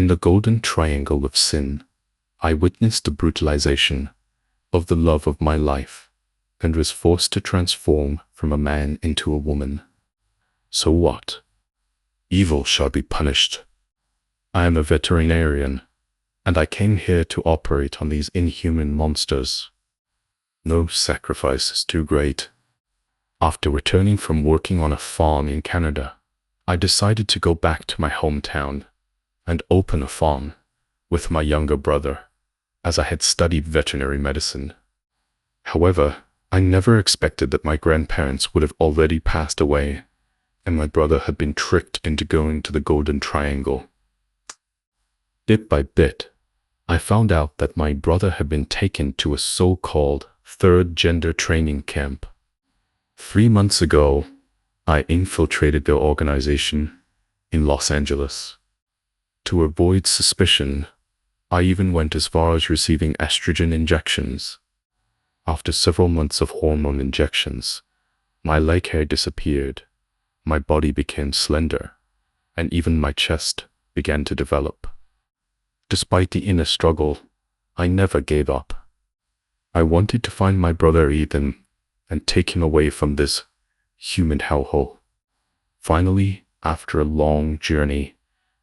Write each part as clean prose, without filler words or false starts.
In the golden triangle of sin, I witnessed the brutalization of the love of my life and was forced to transform from a man into a woman. So what? Evil shall be punished. I am a veterinarian, and I came here to operate on these inhuman monsters. No sacrifice is too great. After returning from working on a farm in Canada, I decided to go back to my hometown and open a farm with my younger brother, as I had studied veterinary medicine. However, I never expected that my grandparents would have already passed away, and my brother had been tricked into going to the Golden Triangle. Bit by bit, I found out that my brother had been taken to a so-called third gender training camp. 3 months ago, I infiltrated their organization in Los Angeles. To avoid suspicion, I even went as far as receiving estrogen injections. After several months of hormone injections, my leg hair disappeared, my body became slender, and even my chest began to develop. Despite the inner struggle, I never gave up. I wanted to find my brother Ethan and take him away from this human hellhole. Finally, after a long journey,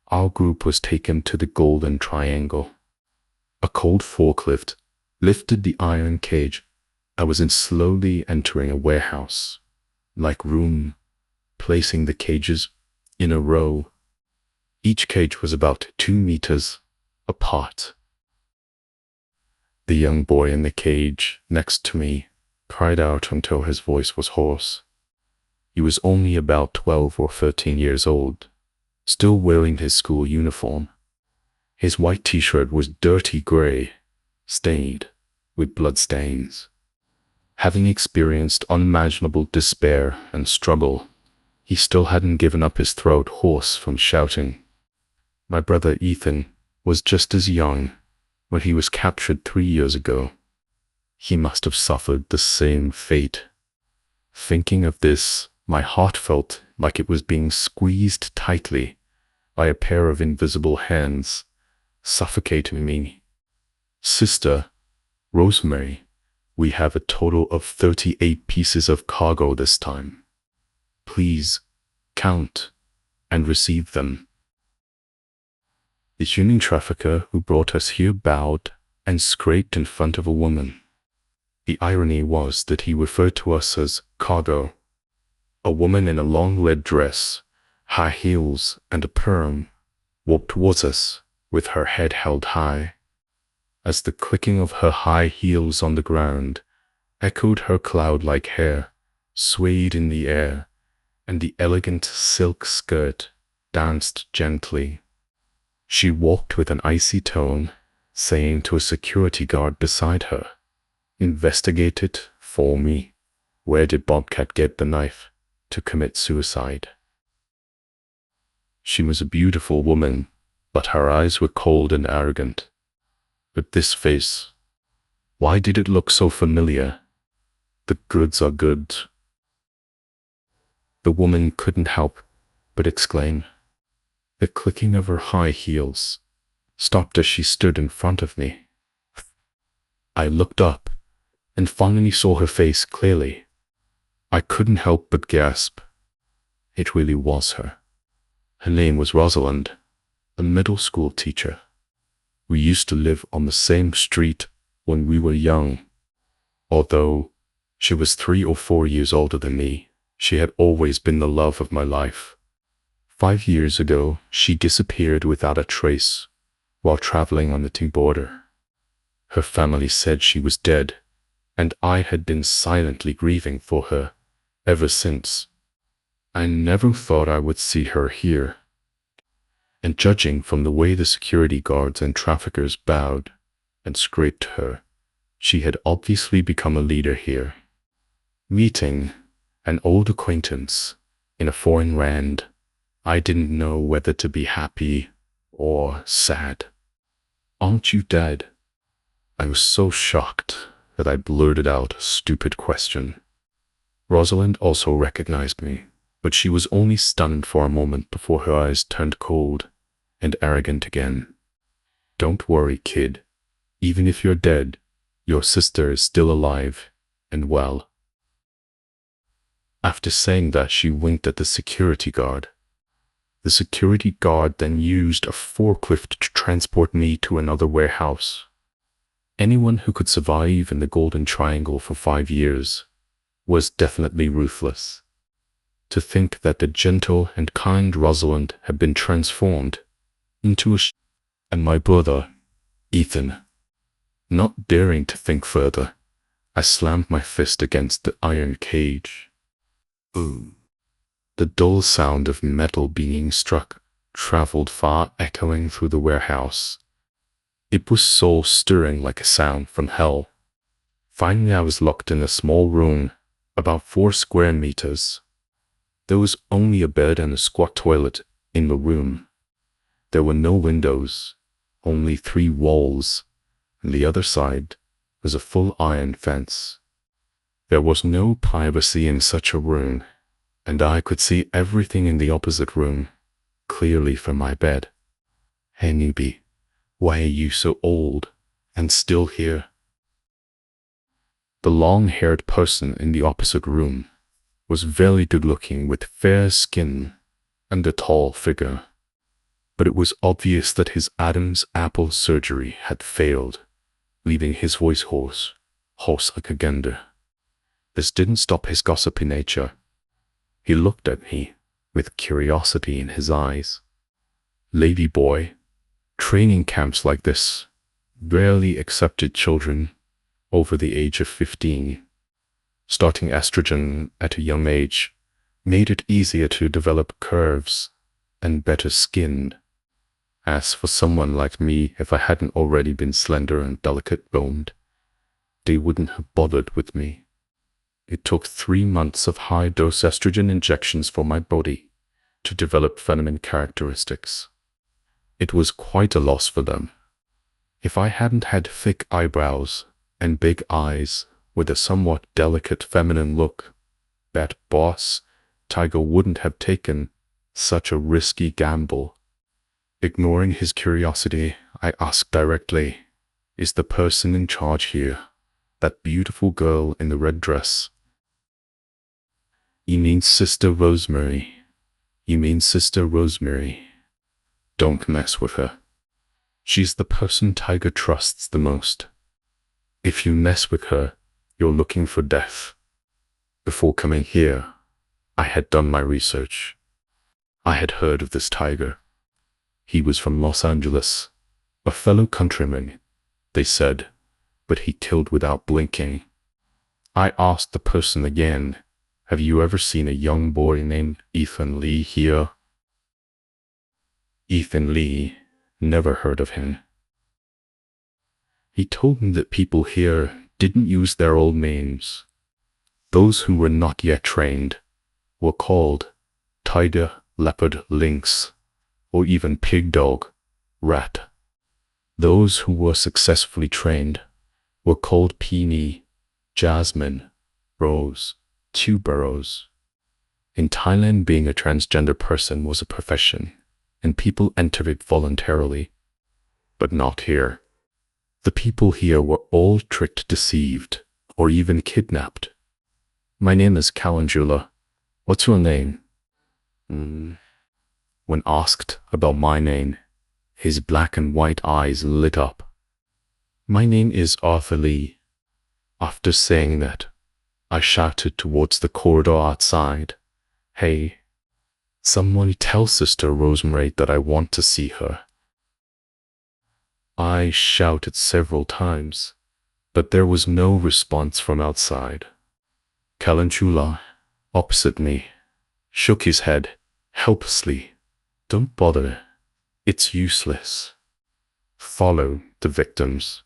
our group was taken to the Golden Triangle. A cold forklift lifted the iron cage. I was in slowly entering a warehouse-like room, placing the cages in a row. Each cage was about 2 meters apart. The young boy in the cage next to me cried out until his voice was hoarse. He was only about 12 or 13 years old, still wearing his school uniform. His white t-shirt was dirty gray, stained with bloodstains. Having experienced unimaginable despair and struggle, he still hadn't given up, his throat hoarse from shouting. My brother Ethan was just as young when he was captured 3 years ago. He must have suffered the same fate. Thinking of this, my heart felt like it was being squeezed tightly by a pair of invisible hands, suffocating me. Sister, Rosemary, we have a total of 38 pieces of cargo this time. Please, count and receive them. The human trafficker who brought us here bowed and scraped in front of a woman. The irony was that he referred to us as cargo. A woman in a long red dress, high heels, and a perm walked towards us with her head held high. As the clicking of her high heels on the ground echoed, her cloud-like hair swayed in the air, and the elegant silk skirt danced gently. She walked with an icy tone, saying to a security guard beside her, "Investigate it for me. Where did Bobcat get the knife to commit suicide?" She was a beautiful woman, but her eyes were cold and arrogant. But this face, why did it look so familiar? The goods are good. The woman couldn't help but exclaim. The clicking of her high heels stopped as she stood in front of me. I looked up and finally saw her face clearly. I couldn't help but gasp. It really was her. Her name was Rosalind, a middle school teacher. We used to live on the same street when we were young. Although she was 3 or 4 years older than me, she had always been the love of my life. 5 years ago, she disappeared without a trace while traveling on the border. Her family said she was dead, and I had been silently grieving for her ever since. I never thought I would see her here. And judging from the way the security guards and traffickers bowed and scraped her, she had obviously become a leader here. Meeting an old acquaintance in a foreign land, I didn't know whether to be happy or sad. "Aren't you dead?" I was so shocked that I blurted out a stupid question. Rosalind also recognized me, but she was only stunned for a moment before her eyes turned cold and arrogant again. "Don't worry, kid. Even if you're dead, your sister is still alive and well." After saying that, she winked at the security guard. The security guard then used a forklift to transport me to another warehouse. Anyone who could survive in the Golden Triangle for 5 years was definitely ruthless. To think that the gentle and kind Rosalind had been transformed into a and my brother, Ethan. Not daring to think further, I slammed my fist against the iron cage. Boom. The dull sound of metal being struck traveled far, echoing through the warehouse. It was soul-stirring, like a sound from hell. Finally, I was locked in a small room, about 4 square meters. There was only a bed and a squat toilet in the room. There were no windows, only 3 walls, and the other side was a full iron fence. There was no privacy in such a room, and I could see everything in the opposite room clearly from my bed. "Hey newbie, why are you so old and still here?" The long-haired person in the opposite room was very good-looking with fair skin and a tall figure, but it was obvious that his Adam's apple surgery had failed, leaving his voice hoarse like a gander. This didn't stop his gossipy nature. He looked at me with curiosity in his eyes. "Lady boy, training camps like this rarely accepted children over the age of 15. Starting estrogen at a young age made it easier to develop curves and better skin. As for someone like me, if I hadn't already been slender and delicate-boned, they wouldn't have bothered with me. It took 3 months of high-dose estrogen injections for my body to develop feminine characteristics. It was quite a loss for them. If I hadn't had thick eyebrows and big eyes with a somewhat delicate feminine look, that boss, Tiger, wouldn't have taken such a risky gamble." Ignoring his curiosity, I asked directly, "Is the person in charge here that beautiful girl in the red dress?" "You mean Sister Rosemary. Don't mess with her. She's the person Tiger trusts the most. If you mess with her, you're looking for death." Before coming here, I had done my research. I had heard of this Tiger. He was from Los Angeles, a fellow countryman, they said, but he killed without blinking. I asked the person again, "Have you ever seen a young boy named Ethan Lee here?" Ethan Lee, never heard of him. He told me that people here didn't use their old names. Those who were not yet trained were called tiger, leopard, lynx, or even pig, dog, rat. Those who were successfully trained were called peony, jasmine, rose, tuberose. In Thailand, being a transgender person was a profession, and people entered it voluntarily. But not here. The people here were all tricked, deceived, or even kidnapped. "My name is Calendula. What's your name?" When asked about my name, his black and white eyes lit up. "My name is Arthur Lee." After saying that, I shouted towards the corridor outside, "Hey, someone tell Sister Rosemary that I want to see her." I shouted several times, but there was no response from outside. Calendula, opposite me, shook his head helplessly. "Don't bother. It's useless. Follow the victims."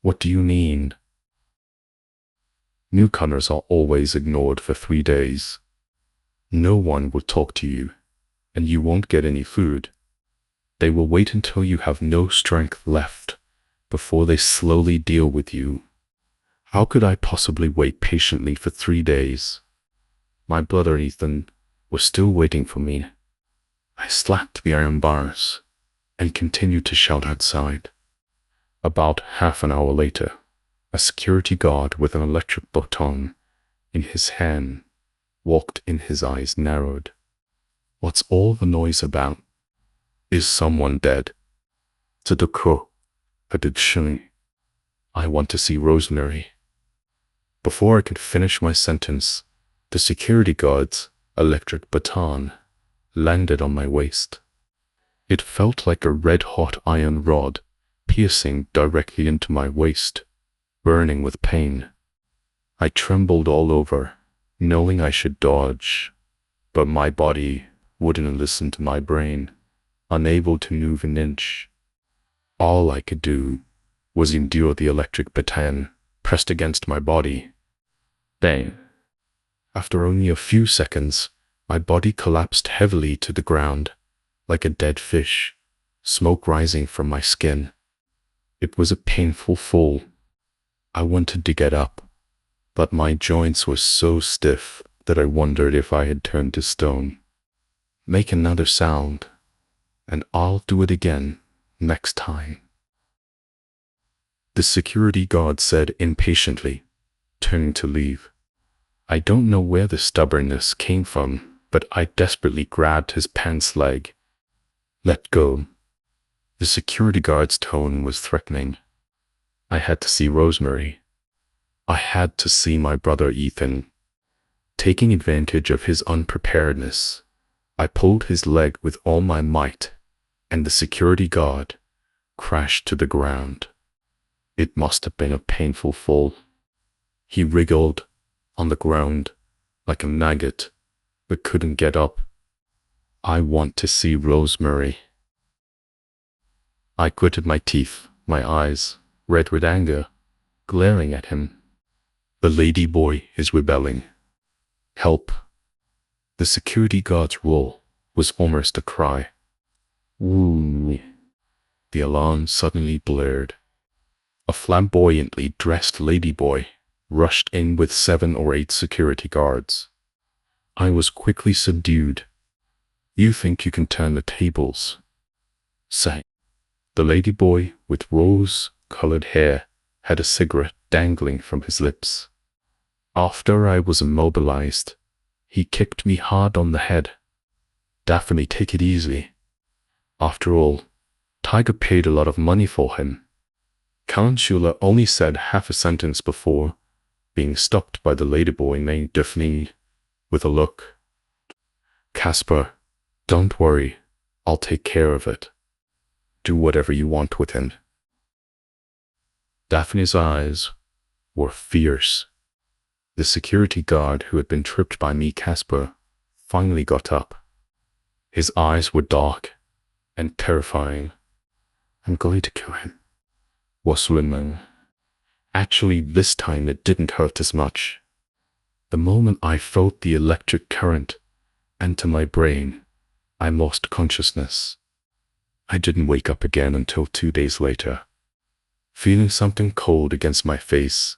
"What do you mean?" "Newcomers are always ignored for 3 days. No one will talk to you, and you won't get any food. They will wait until you have no strength left before they slowly deal with you." How could I possibly wait patiently for 3 days? My brother Ethan was still waiting for me. I slapped the iron bars and continued to shout outside. About half an hour later, a security guard with an electric baton in his hand walked in. His eyes narrowed. "What's all the noise about? Is someone dead?" "Tadoko, addiction. I want to see Rosemary." Before I could finish my sentence, the security guard's electric baton landed on my waist. It felt like a red-hot iron rod piercing directly into my waist, burning with pain. I trembled all over, knowing I should dodge, but my body wouldn't listen to my brain, unable to move an inch. All I could do was endure the electric baton pressed against my body. Bang! After only a few seconds, my body collapsed heavily to the ground, like a dead fish, smoke rising from my skin. It was a painful fall. I wanted to get up, but my joints were so stiff that I wondered if I had turned to stone. "Make another sound, and I'll do it again next time," the security guard said impatiently, turning to leave. I don't know where the stubbornness came from, but I desperately grabbed his pants leg. "Let go." The security guard's tone was threatening. I had to see Rosemary. I had to see my brother Ethan. Taking advantage of his unpreparedness, I pulled his leg with all my might, and the security guard crashed to the ground. It must have been a painful fall. He wriggled on the ground like a maggot, but couldn't get up. "I want to see Rosemary." I gritted my teeth, my eyes red with anger, glaring at him. "The lady boy is rebelling. Help." The security guard's roar was almost a cry. Woo! The alarm suddenly blared. A flamboyantly dressed ladyboy rushed in with 7 or 8 security guards. I was quickly subdued. "You think you can turn the tables?" Say. The ladyboy with rose-colored hair had a cigarette dangling from his lips. After I was immobilized, he kicked me hard on the head. "Daphne, take it easy. After all, Tiger paid a lot of money for him." Calensula only said half a sentence before being stopped by the ladyboy named Daphne with a look. "Casper, don't worry, I'll take care of it. Do whatever you want with him." Daphne's eyes were fierce. The security guard who had been tripped by me, Casper, finally got up. His eyes were dark and terrifying. "I'm going to kill him," whistling. Actually, this time it didn't hurt as much. The moment I felt the electric current enter my brain, I lost consciousness. I didn't wake up again until 2 days later. Feeling something cold against my face,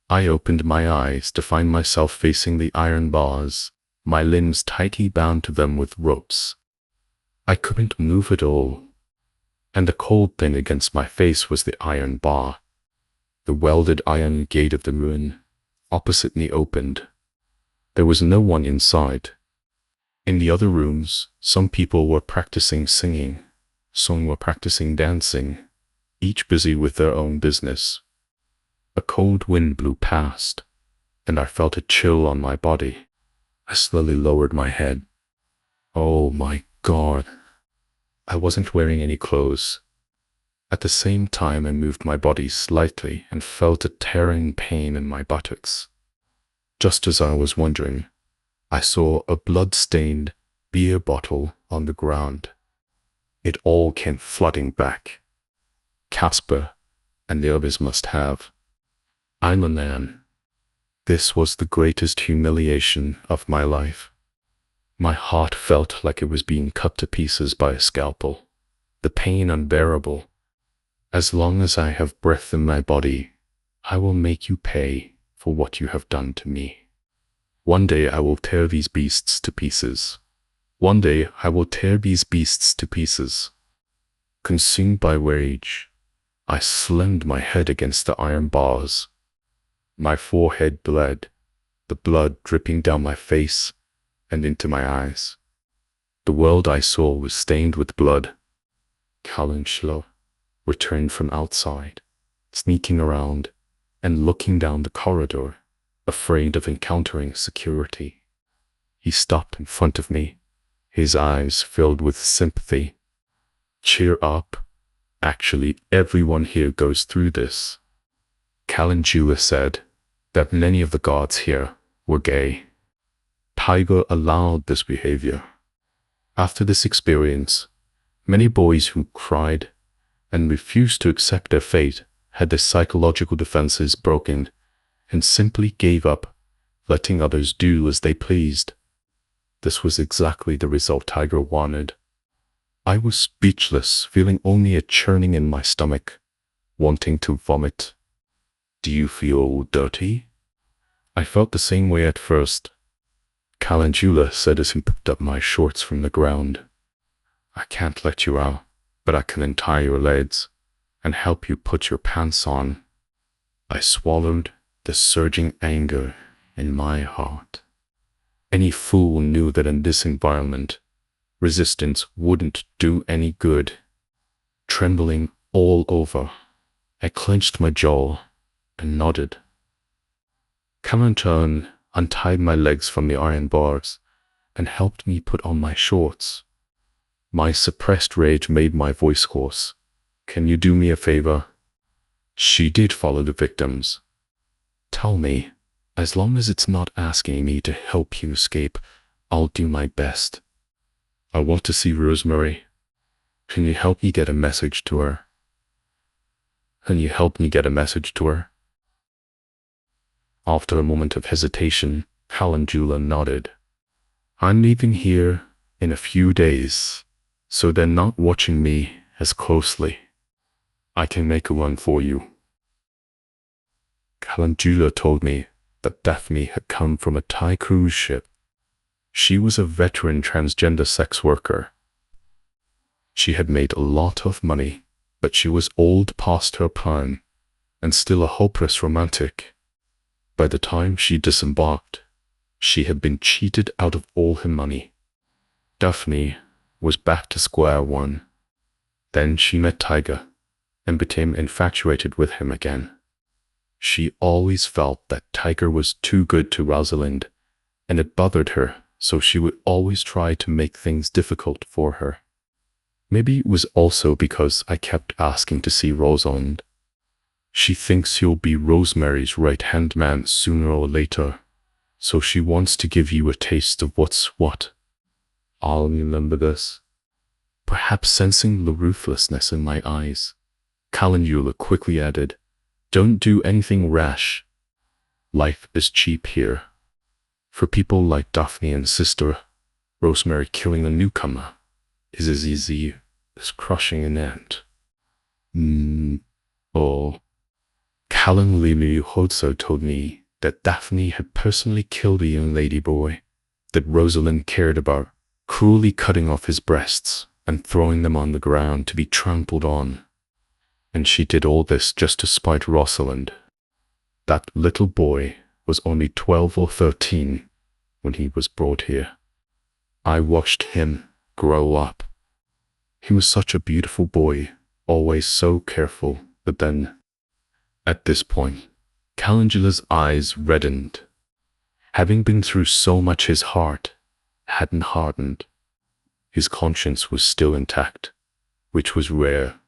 I opened my eyes to find myself facing the iron bars, my limbs tightly bound to them with ropes. I couldn't move at all, and the cold thing against my face was the iron bar. The welded iron gate of the ruin opposite me opened. There was no one inside. In the other rooms, some people were practicing singing, some were practicing dancing, each busy with their own business. A cold wind blew past, and I felt a chill on my body. I slowly lowered my head. Oh my God. I wasn't wearing any clothes. At the same time, I moved my body slightly and felt a tearing pain in my buttocks. Just as I was wondering, I saw a blood-stained beer bottle on the ground. It all came flooding back. Casper and the others must have. I'm a man. This was the greatest humiliation of my life. My heart felt like it was being cut to pieces by a scalpel, the pain unbearable. As long as I have breath in my body, I will make you pay for what you have done to me. One day I will tear these beasts to pieces. One day I will tear these beasts to pieces. Consumed by rage, I slammed my head against the iron bars. My forehead bled, the blood dripping down my face and into my eyes. The world I saw was stained with blood. Calendula returned from outside, sneaking around and looking down the corridor, afraid of encountering security. He stopped in front of me, his eyes filled with sympathy. "Cheer up. Actually, everyone here goes through this." Calendula said that many of the guards here were gay. Tiger allowed this behavior. After this experience, many boys who cried and refused to accept their fate had their psychological defenses broken and simply gave up, letting others do as they pleased. This was exactly the result Tiger wanted. I was speechless, feeling only a churning in my stomach, wanting to vomit. "Do you feel dirty?" I felt the same way at first. Calendula said as he picked up my shorts from the ground. "I can't let you out, but I can untie your legs and help you put your pants on." I swallowed the surging anger in my heart. Any fool knew that in this environment, resistance wouldn't do any good. Trembling all over, I clenched my jaw and nodded. Calendula untied my legs from the iron bars and helped me put on my shorts. My suppressed rage made my voice hoarse. "Can you do me a favor?" She did follow the victims. "Tell me, as long as it's not asking me to help you escape, I'll do my best." "I want to see Rosemary. Can you help me get a message to her?" "Can you help me get a message to her?" After a moment of hesitation, Calendula nodded. "I'm leaving here in a few days, so they're not watching me as closely. I can make a run for you." Calendula told me that Daphne had come from a Thai cruise ship. She was a veteran transgender sex worker. She had made a lot of money, but she was old past her prime and still a hopeless romantic. By the time she disembarked, she had been cheated out of all her money. Daphne was back to square one. Then she met Tiger and became infatuated with him again. She always felt that Tiger was too good to Rosalind, and it bothered her, so she would always try to make things difficult for her. Maybe it was also because I kept asking to see Rosalind. She thinks he'll be Rosemary's right-hand man sooner or later, so she wants to give you a taste of what's what. I'll remember this. Perhaps sensing the ruthlessness in my eyes, Calendula quickly added, "Don't do anything rash. Life is cheap here. For people like Daphne and Sister, Rosemary killing a newcomer is as easy as crushing an ant." Oh. Calendula also told me that Daphne had personally killed a young lady boy that Rosalind cared about, cruelly cutting off his breasts and throwing them on the ground to be trampled on. And she did all this just to spite Rosalind. That little boy was only 12 or 13 when he was brought here. I watched him grow up. He was such a beautiful boy, always so careful, but then, at this point, Calendula's eyes reddened. Having been through so much, his heart hadn't hardened. His conscience was still intact, which was rare.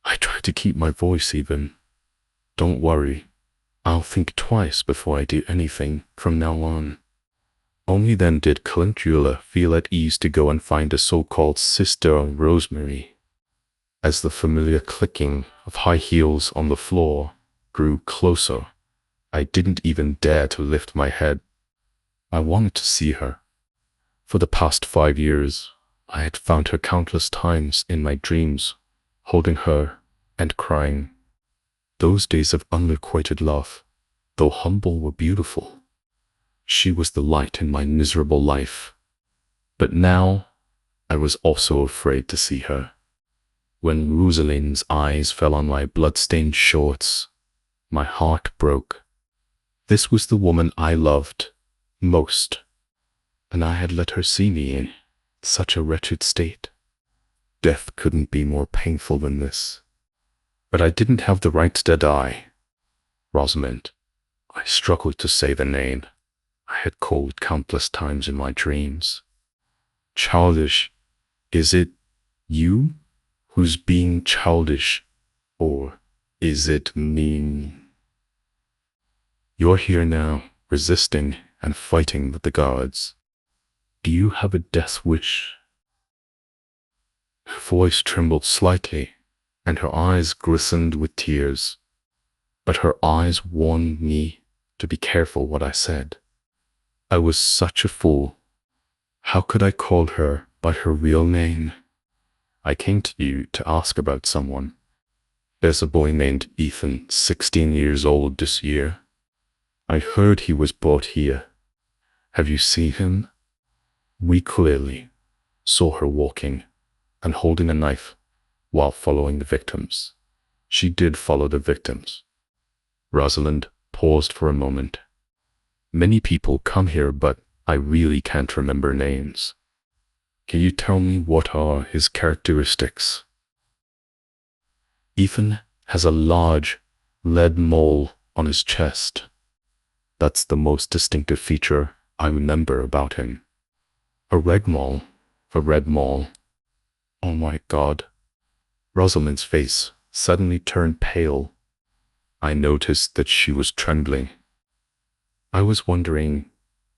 I tried to keep my voice even. "Don't worry. I'll think twice before I do anything from now on." Only then did Calendula feel at ease to go and find the so-called Sister Rosemary. As the familiar clicking of high heels on the floor grew closer, I didn't even dare to lift my head. I wanted to see her. For the past 5 years, I had found her countless times in my dreams, holding her and crying. Those days of unrequited love, though humble, were beautiful. She was the light in my miserable life. But now, I was also afraid to see her. When Rosalind's eyes fell on my blood-stained shorts, my heart broke. This was the woman I loved most, and I had let her see me in such a wretched state. Death couldn't be more painful than this. But I didn't have the right to die. Rosalind. I struggled to say the name. I had called countless times in my dreams. Childish. Is it you who's being childish, or is it me? You're here now, resisting and fighting with the gods. Do you have a death wish? Her voice trembled slightly, and her eyes glistened with tears. But her eyes warned me to be careful what I said. I was such a fool. How could I call her by her real name? I came to you to ask about someone. There's a boy named Ethan, 16 years old this year. I heard he was brought here. Have you seen him? We clearly saw her walking and holding a knife while following the victims. She did follow the victims. Rosalind paused for a moment. Many people come here, but I really can't remember names. Can you tell me what are his characteristics? Ethan has a large lead mole on his chest. That's the most distinctive feature I remember about him. A red mole. Oh my God. Rosalind's face suddenly turned pale. I noticed that she was trembling. I was wondering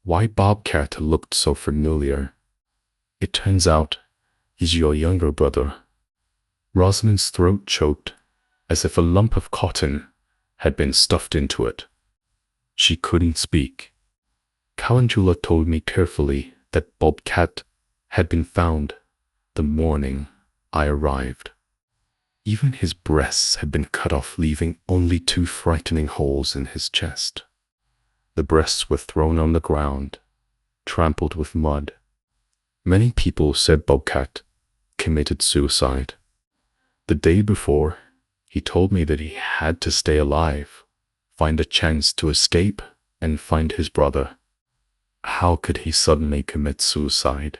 why Bobcat looked so familiar. It turns out he's your younger brother. Rosalind's throat choked as if a lump of cotton had been stuffed into it. She couldn't speak. Calendula told me carefully that Bobcat had been found the morning I arrived. Even his breasts had been cut off, leaving only 2 frightening holes in his chest. The breasts were thrown on the ground, trampled with mud. Many people said Bobcat committed suicide. The day before, he told me that he had to stay alive, find a chance to escape, and find his brother. How could he suddenly commit suicide?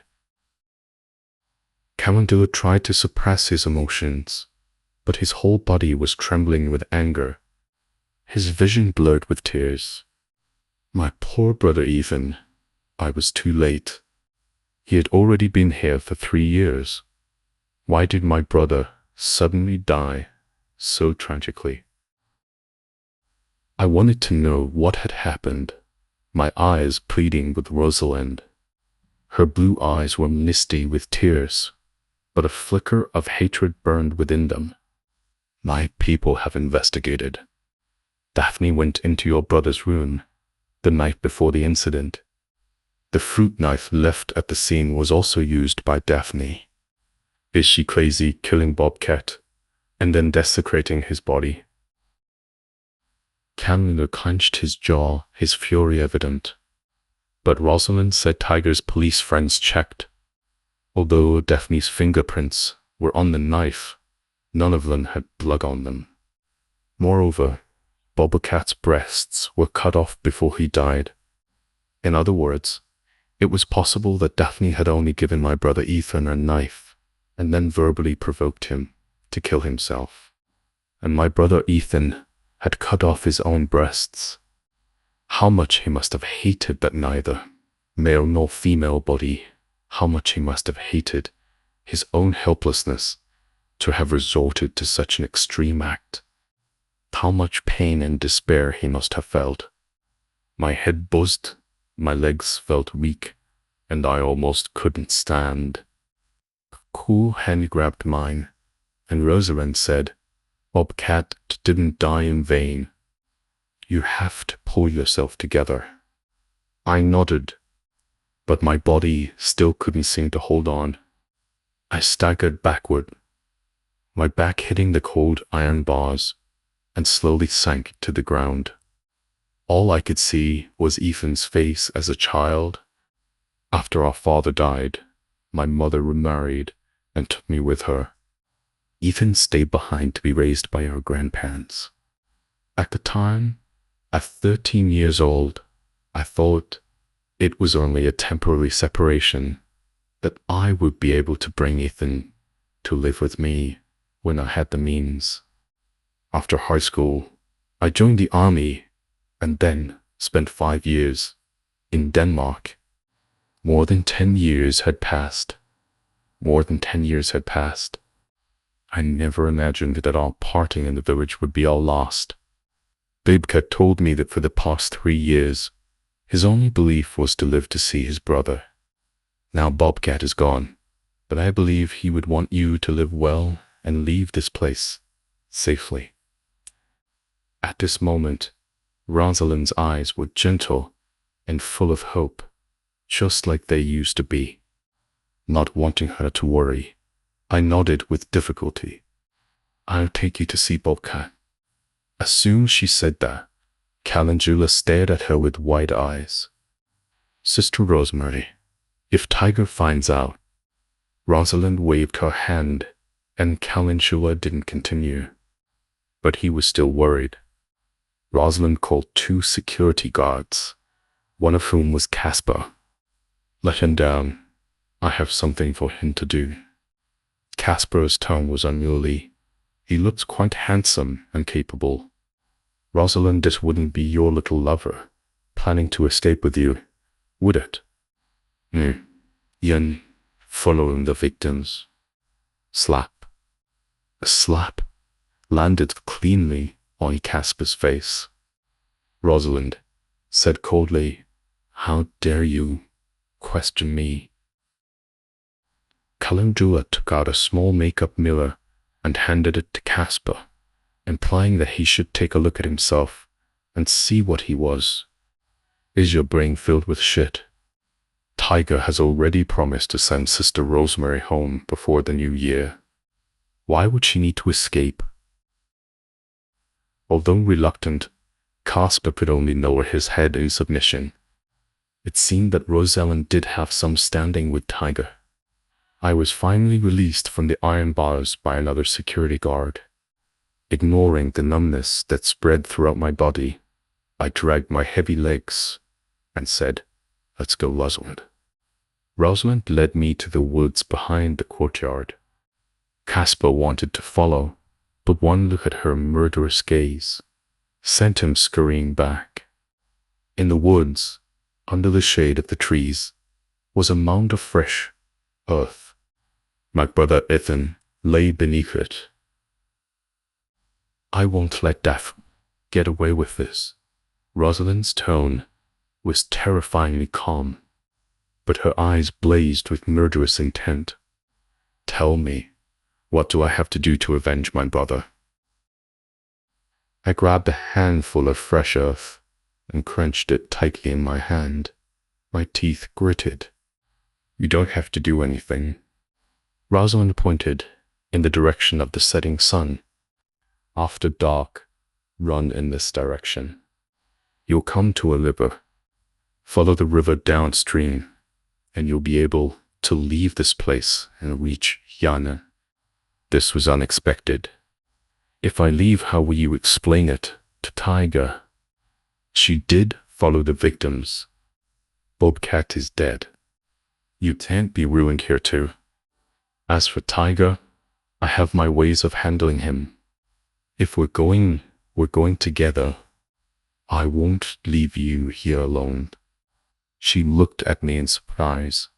Calendula tried to suppress his emotions, but his whole body was trembling with anger. His vision blurred with tears. My poor brother Ethan. I was too late. He had already been here for 3 years. Why did my brother suddenly die so tragically? I wanted to know what had happened, my eyes pleading with Rosalind. Her blue eyes were misty with tears, but a flicker of hatred burned within them. My people have investigated. Daphne went into your brother's room the night before the incident. The fruit knife left at the scene was also used by Daphne. Is she crazy, killing Bobcat and then desecrating his body? Calendula clenched his jaw, his fury evident. But Rosalind said Tiger's police friends checked. Although Daphne's fingerprints were on the knife, none of them had blood on them. Moreover, Bobcat's breasts were cut off before he died. In other words, it was possible that Daphne had only given my brother Ethan a knife and then verbally provoked him to kill himself. And my brother Ethan had cut off his own breasts. How much he must have hated that neither male nor female body, how much he must have hated his own helplessness to have resorted to such an extreme act. How much pain and despair he must have felt. My head buzzed, my legs felt weak, and I almost couldn't stand. A cool hand grabbed mine, and Rosalind said, Bobcat didn't die in vain. You have to pull yourself together. I nodded, but my body still couldn't seem to hold on. I staggered backward, my back hitting the cold iron bars, and slowly sank to the ground. All I could see was Ethan's face as a child. After our father died, my mother remarried and took me with her. Ethan stayed behind to be raised by our grandparents. At the time, at 13 years old, I thought it was only a temporary separation, that I would be able to bring Ethan to live with me when I had the means. After high school, I joined the army and then spent 5 years in Denmark. More than 10 years had passed. More than 10 years had passed. I never imagined that our parting in the village would be all lost. Babka told me that for the past 3 years, his only belief was to live to see his brother. Now Bobcat is gone, but I believe he would want you to live well and leave this place safely. At this moment, Rosalind's eyes were gentle and full of hope, just like they used to be. Not wanting her to worry, I nodded with difficulty. I'll take you to see Bobcat. As soon as she said that, Calendula stared at her with wide eyes. Sister Rosemary, if Tiger finds out. Rosalind waved her hand, and Calendula didn't continue. But he was still worried. Rosalind called 2 security guards, one of whom was Casper. Let him down. I have something for him to do. Casper's tone was unruly. He looked quite handsome and capable. Rosalind, this wouldn't be your little lover, planning to escape with you, would it? Ian, following the victims. Slap. A slap landed cleanly on Casper's face. Rosalind said coldly, "How dare you question me?" Calendula took out a small makeup mirror and handed it to Casper, implying that he should take a look at himself and see what he was. Is your brain filled with shit? Tiger has already promised to send Sister Rosemary home before the new year. Why would she need to escape? Although reluctant, Casper could only lower his head in submission. It seemed that Rosalind did have some standing with Tiger. I was finally released from the iron bars by another security guard. Ignoring the numbness that spread throughout my body, I dragged my heavy legs and said, "Let's go, Rosalind." Rosalind led me to the woods behind the courtyard. Casper wanted to follow, but one look at her murderous gaze sent him scurrying back. In the woods, under the shade of the trees, was a mound of fresh earth. My brother Ethan lay beneath it. I won't let Daphne get away with this. Rosalind's tone was terrifyingly calm, but her eyes blazed with murderous intent. Tell me, what do I have to do to avenge my brother? I grabbed a handful of fresh earth and crunched it tightly in my hand. My teeth gritted. You don't have to do anything. Rosalind pointed in the direction of the setting sun. After dark, run in this direction. You'll come to a river. Follow the river downstream, and you'll be able to leave this place and reach Yana. This was unexpected. If I leave, how will you explain it to Tiger? She did follow the victims. Bobcat is dead. You can't be ruined here too. As for Tiger, I have my ways of handling him. If we're going together. I won't leave you here alone. She looked at me in surprise.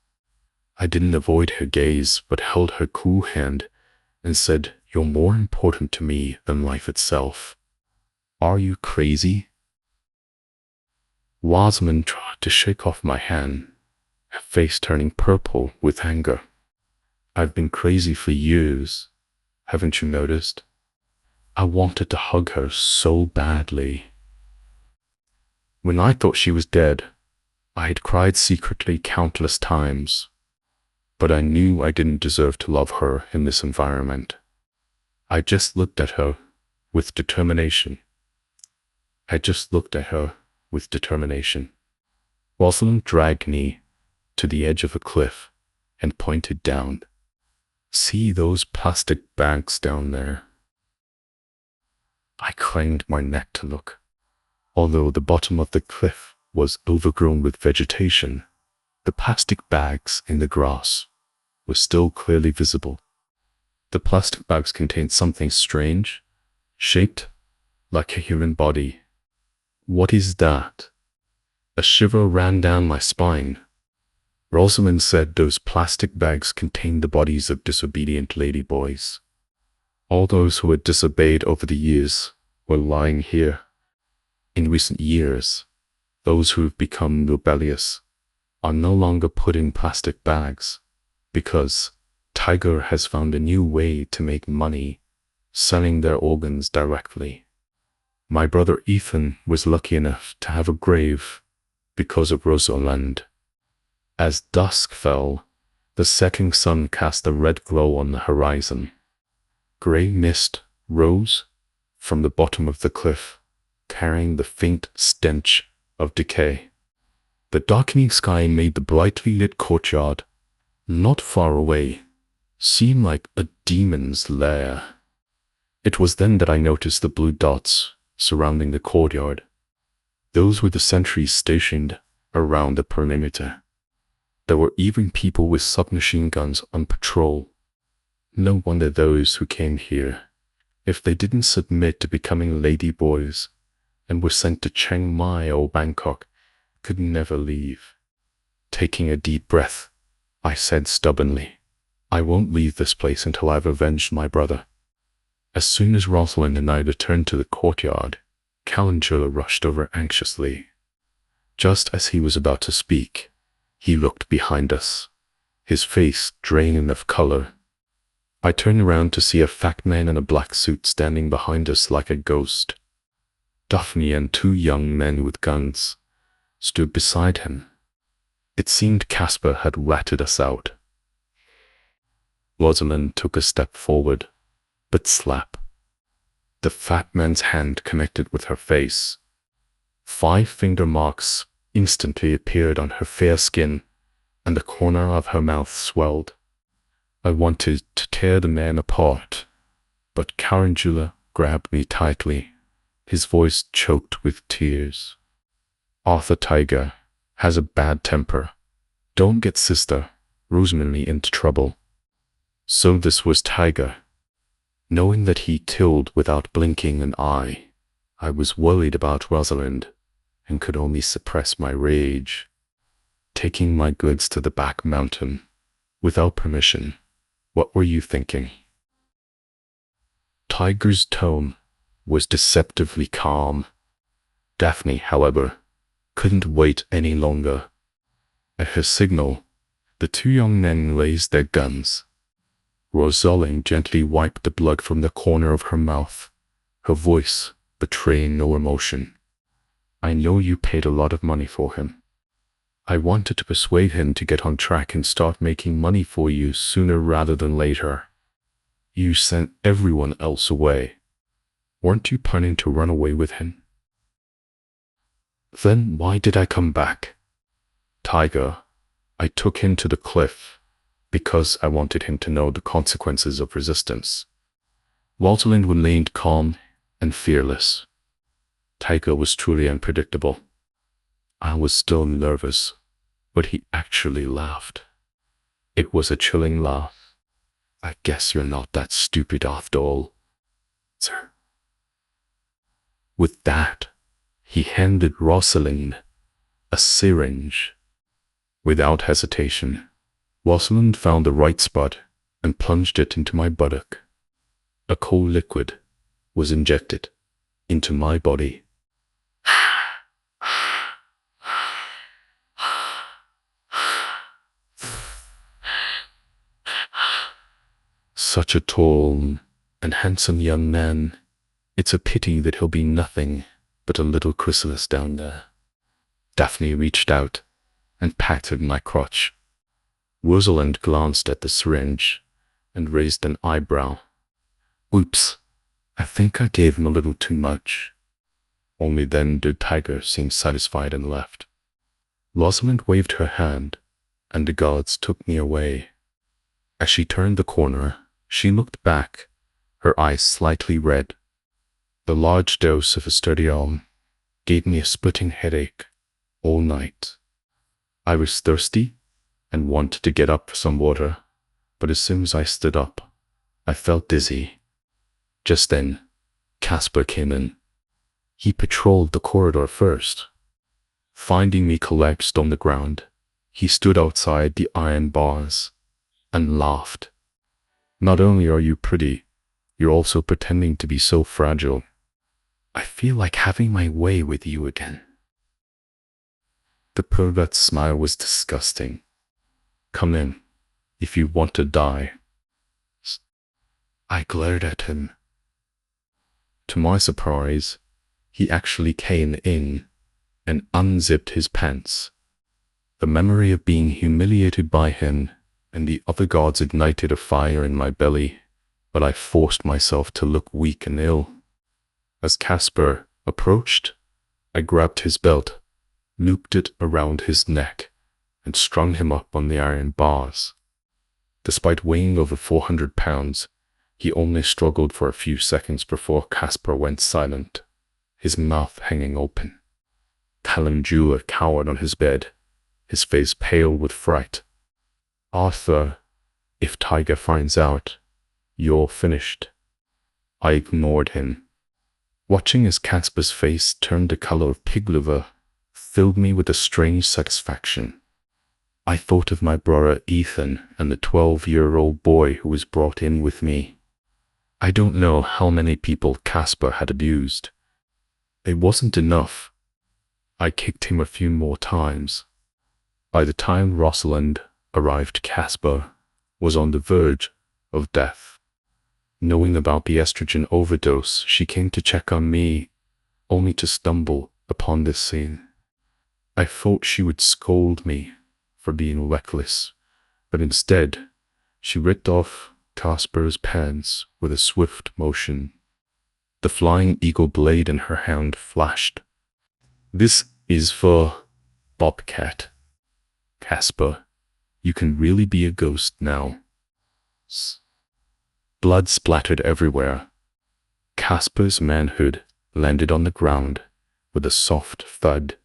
I didn't avoid her gaze, but held her cool hand and said, "You're more important to me than life itself." Are you crazy? Rosamond tried to shake off my hand, her face turning purple with anger. I've been crazy for years. Haven't you noticed? I wanted to hug her so badly. When I thought she was dead, I had cried secretly countless times. But I knew I didn't deserve to love her in this environment. I just looked at her with determination. Rosalind dragged me to the edge of a cliff and pointed down. See those plastic bags down there? I craned my neck to look. Although the bottom of the cliff was overgrown with vegetation, the plastic bags in the grass were still clearly visible. The plastic bags contained something strange, shaped like a human body. What is that? A shiver ran down my spine. Rosalind said those plastic bags contained the bodies of disobedient ladyboys. All those who had disobeyed over the years were lying here. In recent years, those who have become rebellious are no longer put in plastic bags because Tiger has found a new way to make money selling their organs directly. My brother Ethan was lucky enough to have a grave because of Rosalind. As dusk fell, the setting sun cast a red glow on the horizon. Grey mist rose from the bottom of the cliff, carrying the faint stench of decay. The darkening sky made the brightly lit courtyard, not far away, seem like a demon's lair. It was then that I noticed the blue dots surrounding the courtyard. Those were the sentries stationed around the perimeter. There were even people with submachine guns on patrol. No wonder those who came here, if they didn't submit to becoming ladyboys and were sent to Chiang Mai or Bangkok, could never leave. Taking a deep breath, I said stubbornly, I won't leave this place until I've avenged my brother. As soon as Rosalind and I returned to the courtyard, Calendula rushed over anxiously. Just as he was about to speak, he looked behind us, his face draining of color. I turned around to see a fat man in a black suit standing behind us like a ghost. Daphne and two young men with guns stood beside him. It seemed Casper had ratted us out. Rosalind took a step forward, but slap. The fat man's hand connected with her face. 5 finger marks instantly appeared on her fair skin, and the corner of her mouth swelled. I wanted to tear the man apart, but Calendula grabbed me tightly, his voice choked with tears. Arthur Tiger has a bad temper. Don't get Sister Rosemary into trouble. So this was Tiger. Knowing that he killed without blinking an eye, I was worried about Rosalind and could only suppress my rage. Taking my goods to the back mountain, without permission, what were you thinking? Tiger's tone was deceptively calm. Daphne, however, couldn't wait any longer. At her signal, the 2 young men raised their guns. Rosalind gently wiped the blood from the corner of her mouth, her voice betraying no emotion. I know you paid a lot of money for him. I wanted to persuade him to get on track and start making money for you sooner rather than later. You sent everyone else away. Weren't you planning to run away with him? Then why did I come back? Tiger, I took him to the cliff because I wanted him to know the consequences of resistance. Rosalind remained calm and fearless. Tiger was truly unpredictable. I was still nervous, but he actually laughed. It was a chilling laugh. I guess you're not that stupid after all, sir. With that, he handed Rosalind a syringe. Without hesitation, Rosalind found the right spot and plunged it into my buttock. A cold liquid was injected into my body. Such a tall and handsome young man. It's a pity that he'll be nothing but a little chrysalis down there. Daphne reached out and patted my crotch. Rosalind glanced at the syringe and raised an eyebrow. Oops, I think I gave him a little too much. Only then did Tiger seem satisfied and left. Rosalind waved her hand, and the guards took me away. As she turned the corner, she looked back, her eyes slightly red. The large dose of estradiol gave me a splitting headache all night. I was thirsty and wanted to get up for some water, but as soon as I stood up, I felt dizzy. Just then, Caspar came in. He patrolled the corridor first. Finding me collapsed on the ground, he stood outside the iron bars and laughed. "Not only are you pretty, you're also pretending to be so fragile. I feel like having my way with you again." The pervert's smile was disgusting. "Come in, if you want to die." I glared at him. To my surprise, he actually came in and unzipped his pants. The memory of being humiliated by him and the other guards ignited a fire in my belly, but I forced myself to look weak and ill. As Caspar approached, I grabbed his belt, looped it around his neck, and strung him up on the iron bars. Despite weighing over 400 pounds, he only struggled for a few seconds before Caspar went silent, his mouth hanging open. Kalimjula cowered on his bed, his face pale with fright. "Arthur, if Tiger finds out, you're finished." I ignored him. Watching as Caspar's face turned the color of pig liver filled me with a strange satisfaction. I thought of my brother Ethan and the 12-year-old boy who was brought in with me. I don't know how many people Caspar had abused. It wasn't enough. I kicked him a few more times. By the time Rosalind arrived, Caspar was on the verge of death. Knowing about the estrogen overdose, she came to check on me, only to stumble upon this scene. I thought she would scold me for being reckless, but instead, she ripped off Caspar's pants with a swift motion. The flying eagle blade in her hand flashed. "This is for Bobcat. Caspar, you can really be a ghost now." Blood splattered everywhere. Caspar's manhood landed on the ground with a soft thud.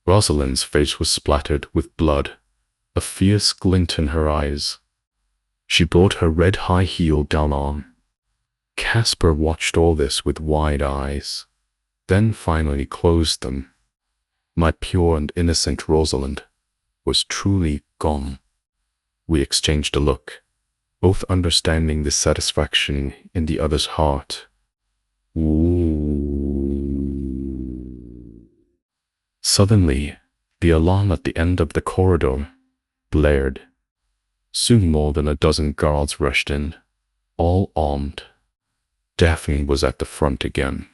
Rosalind's face was splattered with blood, a fierce glint in her eyes. She brought her red high heel down on. Caspar watched all this with wide eyes, then finally closed them. My pure and innocent Rosalind was truly gone. We exchanged a look, both understanding the satisfaction in the other's heart. Ooh. Suddenly, the alarm at the end of the corridor blared. Soon more than a dozen guards rushed in, all armed. Daphne was at the front again.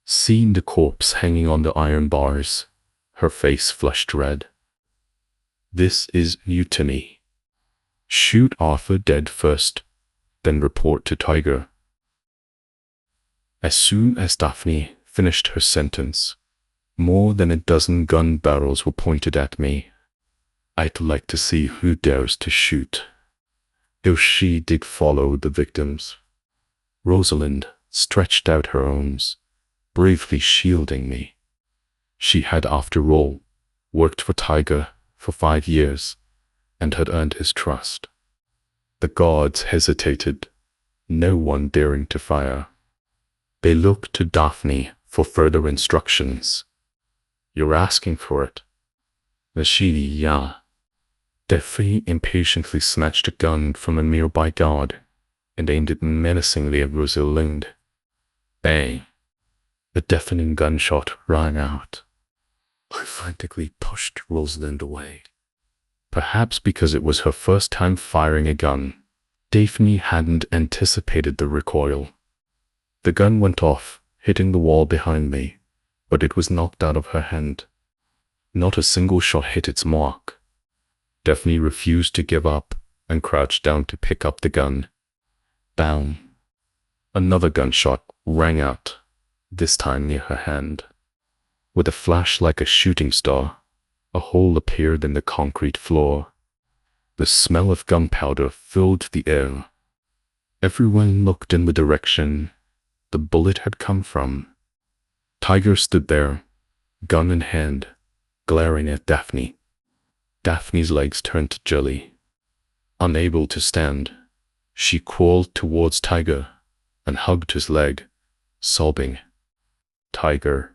Seeing the corpse hanging on the iron bars, her face flushed red. "This is mutiny. Shoot Arthur dead first, then report to Tiger." As soon as Daphne finished her sentence, more than a dozen gun barrels were pointed at me. I'd like to see who dares to shoot. Though she did follow the victims. Rosalind stretched out her arms, bravely shielding me. She had, after all, worked for Tiger for 5 years and had earned his trust. The guards hesitated, no one daring to fire. They looked to Daphne for further instructions. "You're asking for it." "Yeah." Daphne impatiently snatched a gun from a nearby guard and aimed it menacingly at Rosalind. Bang! A deafening gunshot rang out. I frantically pushed Rosalind away. Perhaps because it was her first time firing a gun, Daphne hadn't anticipated the recoil. The gun went off, hitting the wall behind me, but it was knocked out of her hand. Not a single shot hit its mark. Daphne refused to give up and crouched down to pick up the gun. Bang! Another gunshot rang out, this time near her hand. With a flash like a shooting star, a hole appeared in the concrete floor. The smell of gunpowder filled the air. Everyone looked in the direction the bullet had come from. Tiger stood there, gun in hand, glaring at Daphne. Daphne's legs turned to jelly. Unable to stand, she crawled towards Tiger and hugged his leg, sobbing. "Tiger,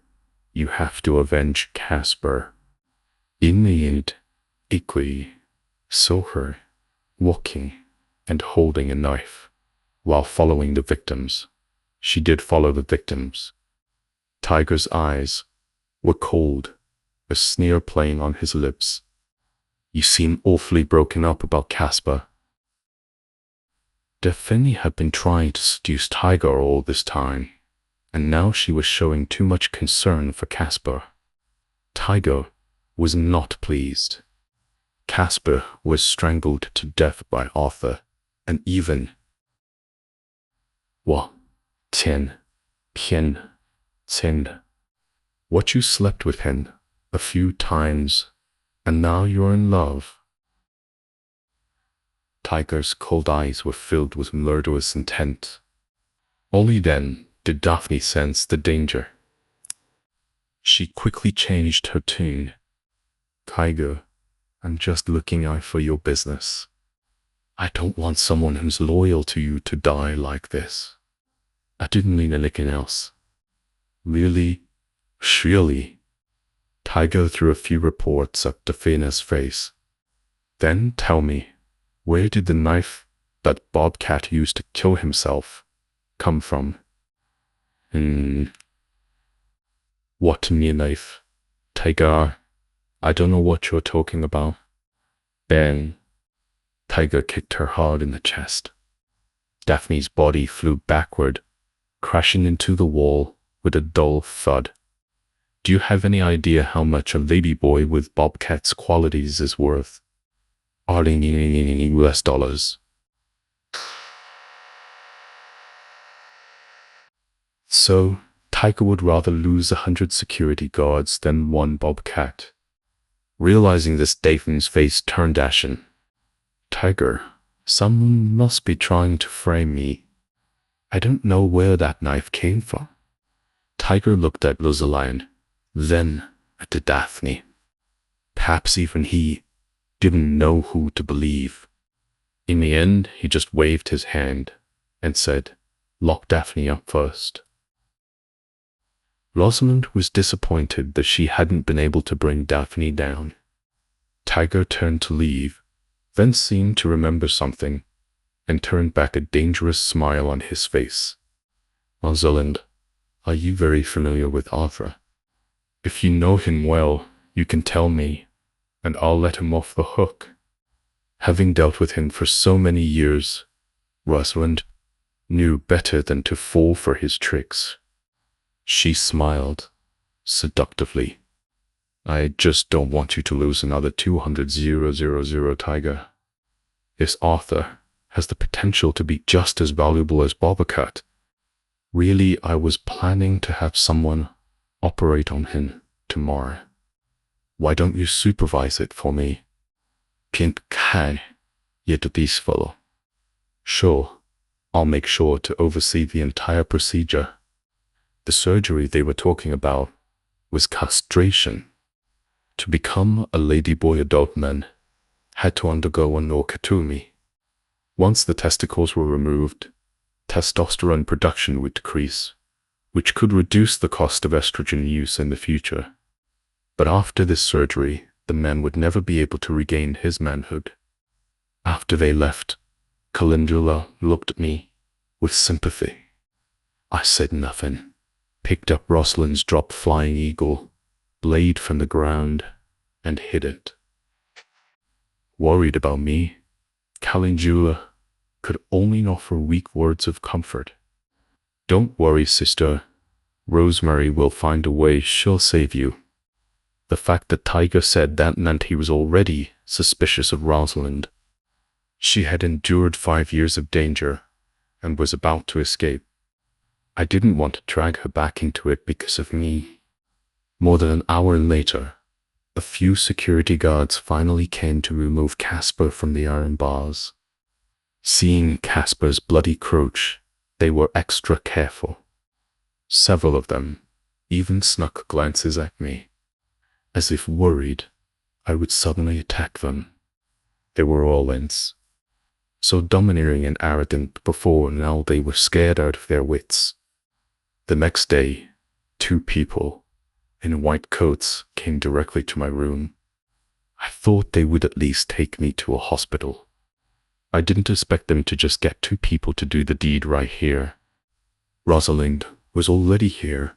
you have to avenge Casper." In the end, Eerie saw her walking and holding a knife while following the victims. She did follow the victims. Tiger's eyes were cold, a sneer playing on his lips. "You seem awfully broken up about Casper." Daphne had been trying to seduce Tiger all this time, and now she was showing too much concern for Casper. Tiger was not pleased. Casper was strangled to death by Arthur, and even what? 10. What, you slept with him a few times, and now you're in love? Tiger's cold eyes were filled with murderous intent. Only then did Daphne sense the danger. She quickly changed her tune. "Tiger, I'm just looking out for your business. I don't want someone who's loyal to you to die like this. I didn't mean anything else." "Really? Surely?" Tiger threw a few reports at Daphne's face. "Then tell me, where did the knife that Bobcat used to kill himself come from?" "What mere knife? Tiger, I don't know what you're talking about." Bang! Tiger kicked her hard in the chest. Daphne's body flew backward, crashing into the wall with a dull thud. "Do you have any idea how much a ladyboy with Bobcat's qualities is worth?" $US. So, Tiger would rather lose 100 security guards than one Bobcat. Realizing this, Daphne's face turned ashen. "Tiger, someone must be trying to frame me. I don't know where that knife came from." Tiger looked at Rosalind, then at Daphne. Perhaps even he didn't know who to believe. In the end, he just waved his hand and said, "Lock Daphne up first." Rosalind was disappointed that she hadn't been able to bring Daphne down. Tiger turned to leave, then seemed to remember something, and turned back a dangerous smile on his face. "Rosalind, are you very familiar with Arthur? If you know him well, you can tell me, and I'll let him off the hook." Having dealt with him for so many years, Rosalind knew better than to fall for his tricks. She smiled seductively. "I just don't want you to lose another 200,000, Tiger. This Arthur has the potential to be just as valuable as Bobcat. Really, I was planning to have someone operate on him tomorrow. Why don't you supervise it for me?" "Can't yet this fellow." "Sure, I'll make sure to oversee the entire procedure." The surgery they were talking about was castration. To become a ladyboy, adult men had to undergo a norcotomy. Once the testicles were removed, testosterone production would decrease, which could reduce the cost of estrogen use in the future. But after this surgery, the man would never be able to regain his manhood. After they left, Calendula looked at me with sympathy. I said nothing, picked up Rosalind's dropped flying eagle blade from the ground, and hid it. Worried about me, Calendula could only offer weak words of comfort. "Don't worry, sister. Rosemary will find a way. She'll save you." The fact that Tiger said that meant he was already suspicious of Rosalind. She had endured 5 years of danger and was about to escape. I didn't want to drag her back into it because of me. More than an hour later, A few security guards finally came to remove Casper from the iron bars. Seeing Casper's bloody crotch, they were extra careful. Several of them even snuck glances at me, as if worried I would suddenly attack them. They were all ants, so domineering and arrogant before, now they were scared out of their wits. The next day, 2 people in white coats came directly to my room. I thought they would at least take me to a hospital. I didn't expect them to just get 2 people to do the deed right here. Rosalind was already here.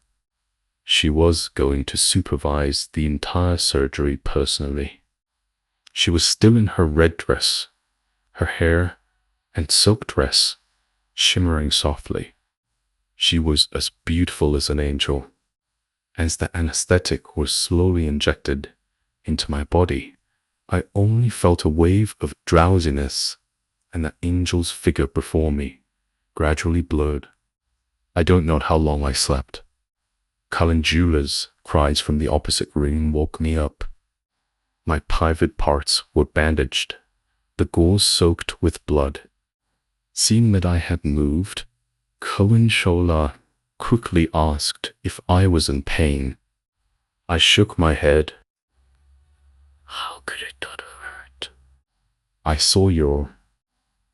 She was going to supervise the entire surgery personally. She was still in her red dress, her hair and silk dress shimmering softly. She was as beautiful as an angel. As the anesthetic was slowly injected into my body, I only felt a wave of drowsiness, and the angel's figure before me gradually blurred. I don't know how long I slept. Calendula's cries from the opposite room woke me up. My private parts were bandaged, the gauze soaked with blood. Seeing that I had moved, Calendula quickly asked if I was in pain. I shook my head. How could it not hurt? I saw your...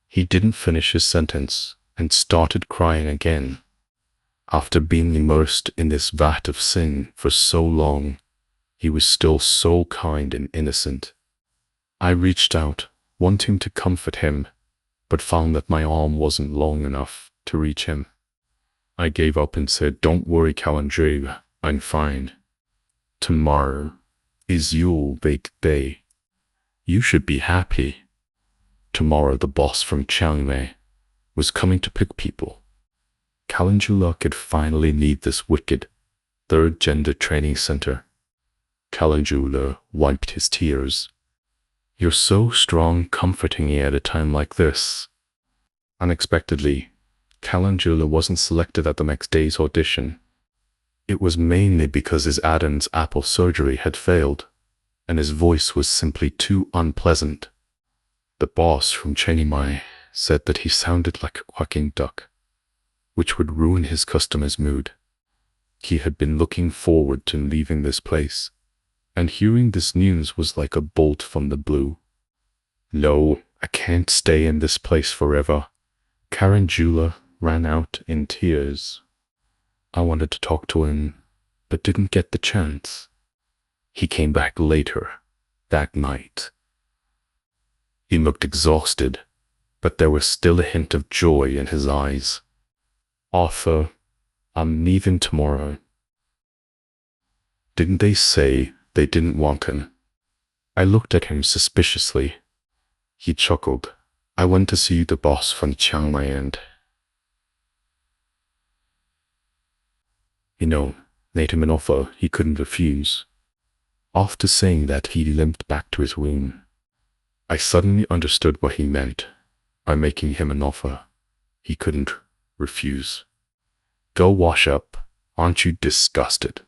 He didn't finish his sentence and started crying again. After being immersed in this vat of sin for so long, he was still so kind and innocent. I reached out, wanting to comfort him, but found that my arm wasn't long enough to reach him. I gave up and said, "Don't worry, Calendula, I'm fine. Tomorrow is your big day. You should be happy." Tomorrow the boss from Chiang Mai was coming to pick people. Calendula could finally leave this wicked third gender training center. Calendula wiped his tears. "You're so strong comforting me at a time like this." Unexpectedly, Calendula wasn't selected at the next day's audition. It was mainly because his Adam's apple surgery had failed, and his voice was simply too unpleasant. The boss from Chiang Mai said that he sounded like a quacking duck, which would ruin his customer's mood. He had been looking forward to leaving this place, and hearing this news was like a bolt from the blue. "No, I can't stay in this place forever." Calendula ran out in tears. I wanted to talk to him, but didn't get the chance. He came back later that night. He looked exhausted, but there was still a hint of joy in his eyes. "Arthur, I'm leaving tomorrow." "Didn't they say they didn't want him?" I looked at him suspiciously. He chuckled. "I went to see the boss from Chiang Mai and made him an offer he couldn't refuse." After saying that, he limped back to his room. I suddenly understood what he meant by making him an offer he couldn't refuse. "Go wash up. Aren't you disgusted?"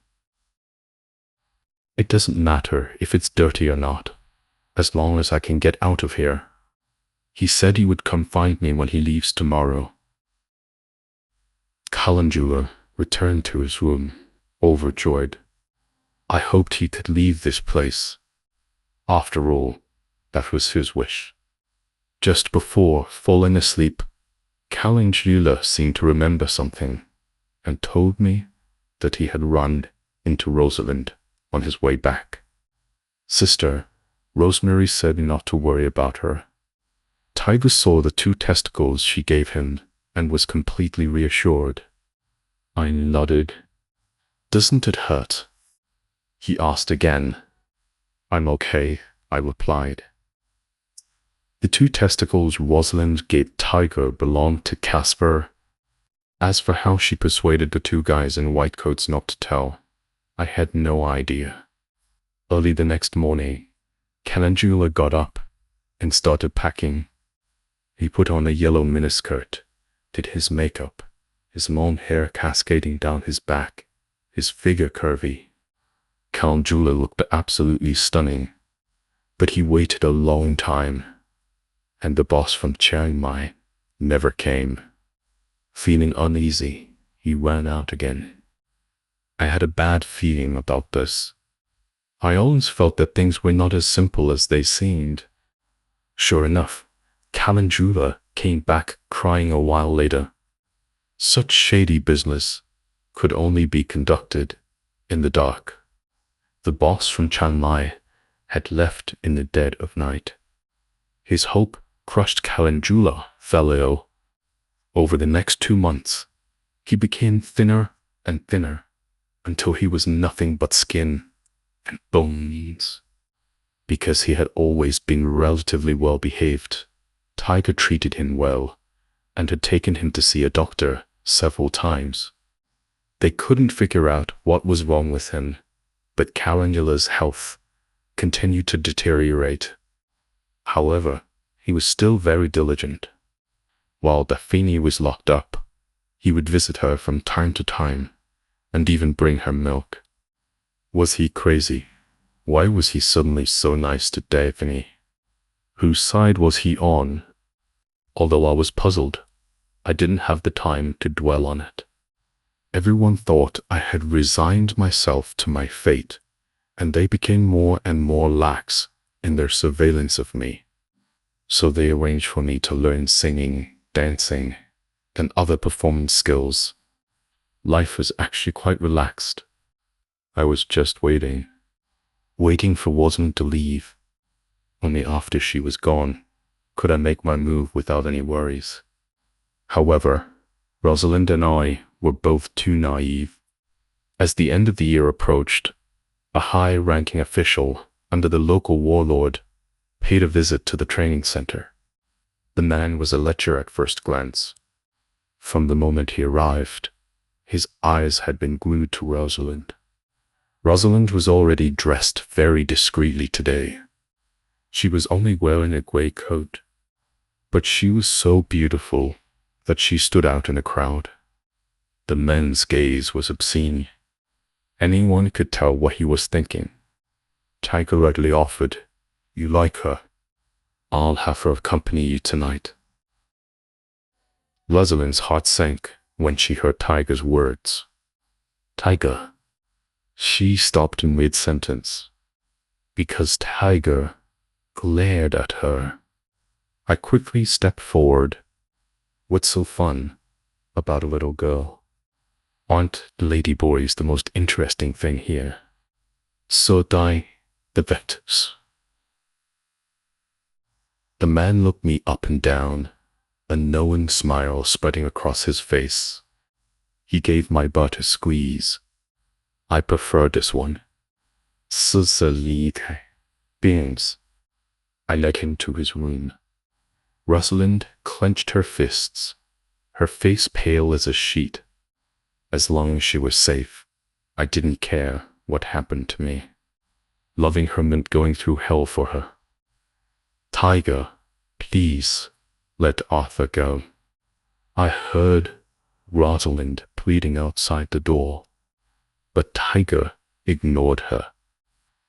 "It doesn't matter if it's dirty or not, as long as I can get out of here." He said he would come find me when he leaves tomorrow. Calendula returned to his room, overjoyed. I hoped he could leave this place. After all, that was his wish. Just before falling asleep, Calendula seemed to remember something, and told me that he had run into Rosalind on his way back. Sister Rosemary said not to worry about her. Tiger saw the 2 testicles she gave him and was completely reassured. I nodded. "Doesn't it hurt?" he asked again. "I'm okay," I replied. The 2 testicles Rosalind gave Tiger belonged to Casper. As for how she persuaded the 2 guys in white coats not to tell, I had no idea. Early the next morning, Calendula got up and started packing. He put on a yellow miniskirt, did his makeup, his long hair cascading down his back, his figure curvy. Calendula looked absolutely stunning, but he waited a long time, and the boss from Chiang Mai never came. Feeling uneasy, he ran out again. I had a bad feeling about this. I always felt that things were not as simple as they seemed. Sure enough, Calendula came back crying a while later. Such shady business could only be conducted in the dark. The boss from Chiang Mai had left in the dead of night. His hope-crushed Calendula fell ill. Over the next 2 months, he became thinner and thinner until he was nothing but skin and bones. Because he had always been relatively well behaved, Tiger treated him well and had taken him to see a doctor several times. They couldn't figure out what was wrong with him, but Calendula's health continued to deteriorate. However, he was still very diligent. While Daphne was locked up, he would visit her from time to time and even bring her milk. Was he crazy? Why was he suddenly so nice to Daphne? Whose side was he on? Although I was puzzled, I didn't have the time to dwell on it. Everyone thought I had resigned myself to my fate, and they became more and more lax in their surveillance of me. So they arranged for me to learn singing, dancing, and other performance skills. Life was actually quite relaxed. I was just waiting for Rosalind to leave. Only after she was gone could I make my move without any worries. However, Rosalind and I were both too naive. As the end of the year approached, a high-ranking official under the local warlord paid a visit to the training center. The man was a lecher at first glance. From the moment he arrived, his eyes had been glued to Rosalind. Rosalind was already dressed very discreetly today. She was only wearing a gray coat, but she was so beautiful that she stood out in a crowd. The man's gaze was obscene. Anyone could tell what he was thinking. Tiger readily offered, "You like her? I'll have her accompany you tonight." Rosalind's heart sank when she heard Tiger's words. "Tiger." She stopped in mid-sentence, because Tiger glared at her. I quickly stepped forward. What's so fun about a little girl? Aren't ladyboys the most interesting thing here? So die the vectors. The man looked me up and down, a knowing smile spreading across his face. He gave my butt a squeeze. "I prefer this one." Beings. I led him to his room. Rosalind clenched her fists, her face pale as a sheet. As long as she was safe, I didn't care what happened to me. Loving her meant going through hell for her. "Tiger, please, let Arthur go." I heard Rosalind pleading outside the door, but Tiger ignored her.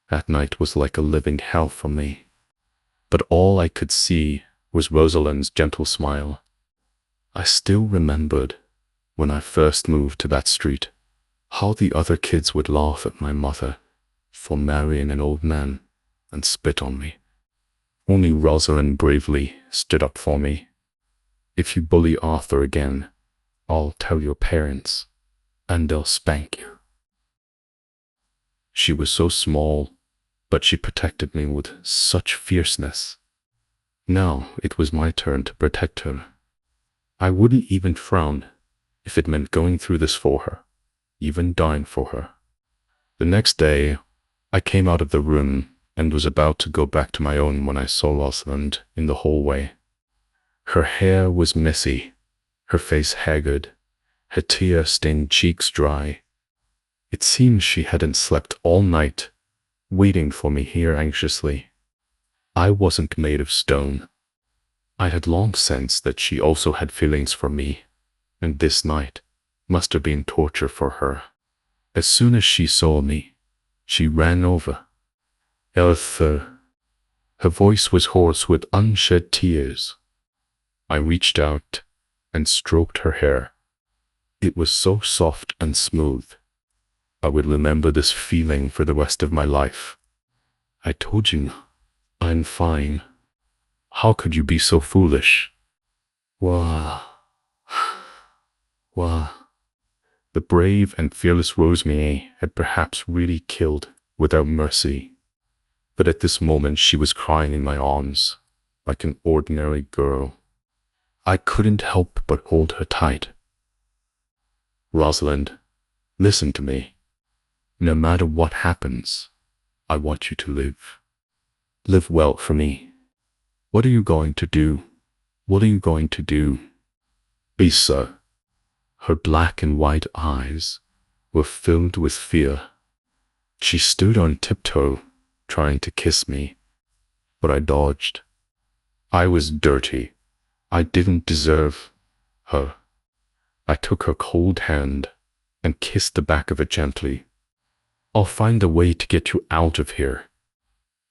That night was like a living hell for me. But all I could see was Rosalind's gentle smile. I still remembered, when I first moved to that street, how the other kids would laugh at my mother for marrying an old man and spit on me. Only Rosalind bravely stood up for me. "If you bully Arthur again, I'll tell your parents, and they'll spank you." She was so small, but she protected me with such fierceness. Now it was my turn to protect her. I wouldn't even frown if it meant going through this for her, even dying for her. The next day, I came out of the room and was about to go back to my own when I saw Rosalind in the hallway. Her hair was messy, her face haggard, her tear-stained cheeks dry. It seemed she hadn't slept all night, waiting for me here anxiously. I wasn't made of stone. I had long sensed that she also had feelings for me, and this night must have been torture for her. As soon as she saw me, She ran over. Elther. Her voice was hoarse with unshed tears. I reached out and stroked her hair. It was so soft and smooth. I would remember this feeling for the rest of my life. I told you, I'm fine. How could you be so foolish? Wah. Wah. The brave and fearless Rosemary had perhaps really killed without mercy. But at this moment she was crying in my arms, like an ordinary girl. I couldn't help but hold her tight. Rosalind, listen to me. No matter what happens, I want you to live. Live well for me. What are you going to do? What are you going to do? Lisa. Her black and white eyes were filled with fear. She stood on tiptoe, trying to kiss me, but I dodged. I was dirty. I didn't deserve her. I took her cold hand and kissed the back of it gently. I'll find a way to get you out of here.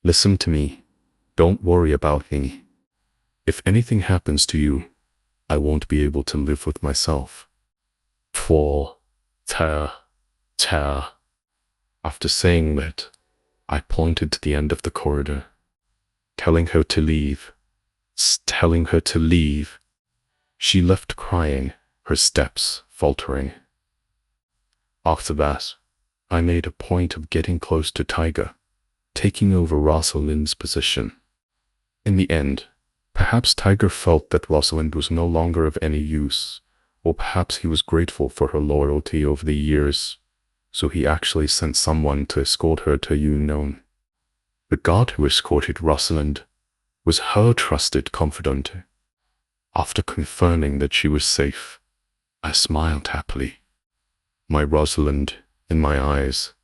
Listen to me. Don't worry about me. If anything happens to you, I won't be able to live with myself. Fall. Tear. Tear. After saying that, I pointed to the end of the corridor, telling her to leave. Telling her to leave. She left crying, her steps faltering. After that, I made a point of getting close to Tiger, taking over Rosalind's position. In the end, perhaps Tiger felt that Rosalind was no longer of any use, or perhaps he was grateful for her loyalty over the years, so he actually sent someone to escort her to unknown. The guard who escorted Rosalind was her trusted confidant. After confirming that she was safe, I smiled happily. My Rosalind, in my eyes,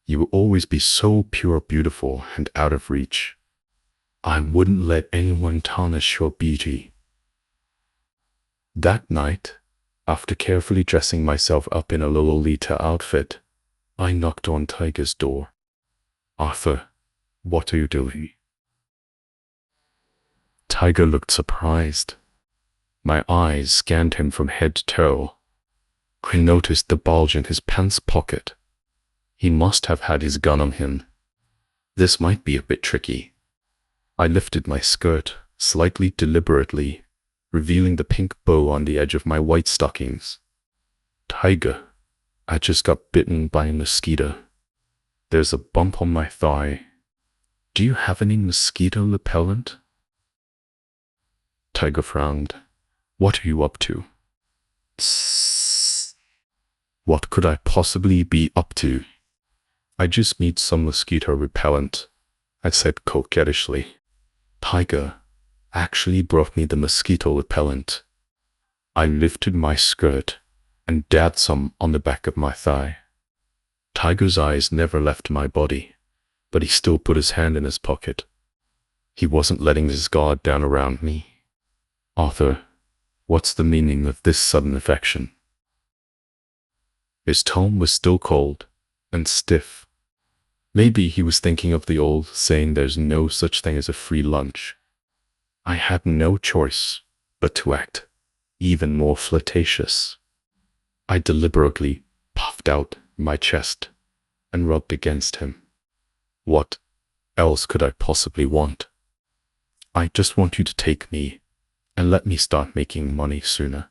you will always be so pure, beautiful, and out of reach. I wouldn't let anyone tarnish your beauty. That night, after carefully dressing myself up in a Lolita outfit, I knocked on Tiger's door. Arthur, what are you doing? Tiger looked surprised. My eyes scanned him from head to toe. I noticed the bulge in his pants pocket. He must have had his gun on him. This might be a bit tricky. I lifted my skirt slightly deliberately, revealing the pink bow on the edge of my white stockings. Tiger, I just got bitten by a mosquito. There's a bump on my thigh. Do you have any mosquito repellent? Tiger frowned. What are you up to? Tss. What could I possibly be up to? I just need some mosquito repellent, I said coquettishly. Tiger actually brought me the mosquito repellent. I lifted my skirt and dabbed some on the back of my thigh. Tiger's eyes never left my body, but he still put his hand in his pocket. He wasn't letting his guard down around me. Arthur, what's the meaning of this sudden affection? His tone was still cold and stiff. Maybe he was thinking of the old saying there's no such thing as a free lunch. I had no choice but to act even more flirtatious. I deliberately puffed out my chest and rubbed against him. What else could I possibly want? I just want you to take me and let me start making money sooner.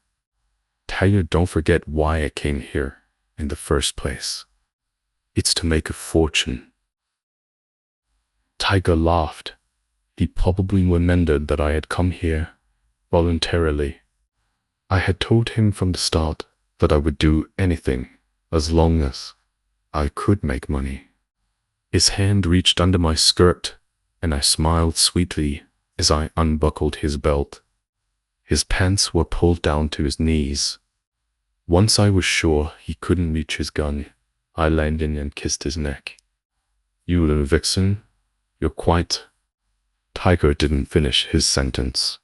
Tell you, don't forget why I came here in the first place. It's to make a fortune. Tiger laughed. He probably remembered that I had come here voluntarily. I had told him from the start that I would do anything as long as I could make money. His hand reached under my skirt, and I smiled sweetly as I unbuckled his belt. His pants were pulled down to his knees. Once I was sure he couldn't reach his gun, I leaned in and kissed his neck. You little vixen, you're quite... Tiger didn't finish his sentence,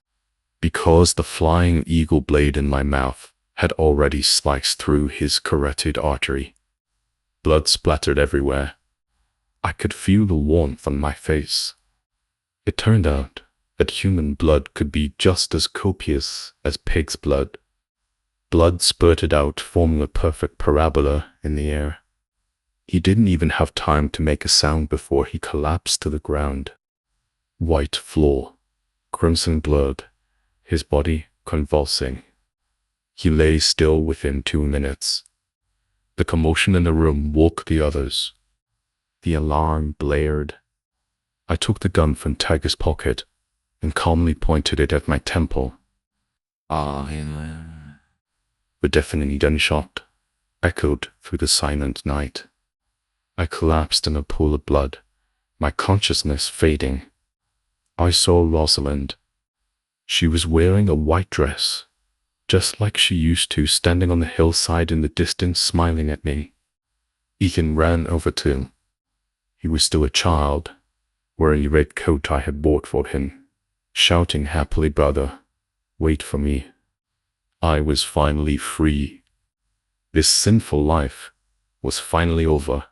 because the flying eagle blade in my mouth had already sliced through his carotid artery. Blood splattered everywhere. I could feel the warmth on my face. It turned out that human blood could be just as copious as pig's blood. Blood spurted out, forming a perfect parabola in the air. He didn't even have time to make a sound before he collapsed to the ground. White floor, crimson blood, his body convulsing. He lay still within 2 minutes. The commotion in the room woke the others. The alarm blared. I took the gun from Tiger's pocket and calmly pointed it at my temple. The deafening gunshot echoed through the silent night. I collapsed in a pool of blood, my consciousness fading. I saw Rosalind. She was wearing a white dress, just like she used to, standing on the hillside in the distance, smiling at me. Ethan ran over to him. He was still a child, wearing a red coat I had bought for him, shouting happily, "Brother, wait for me." I was finally free. This sinful life was finally over.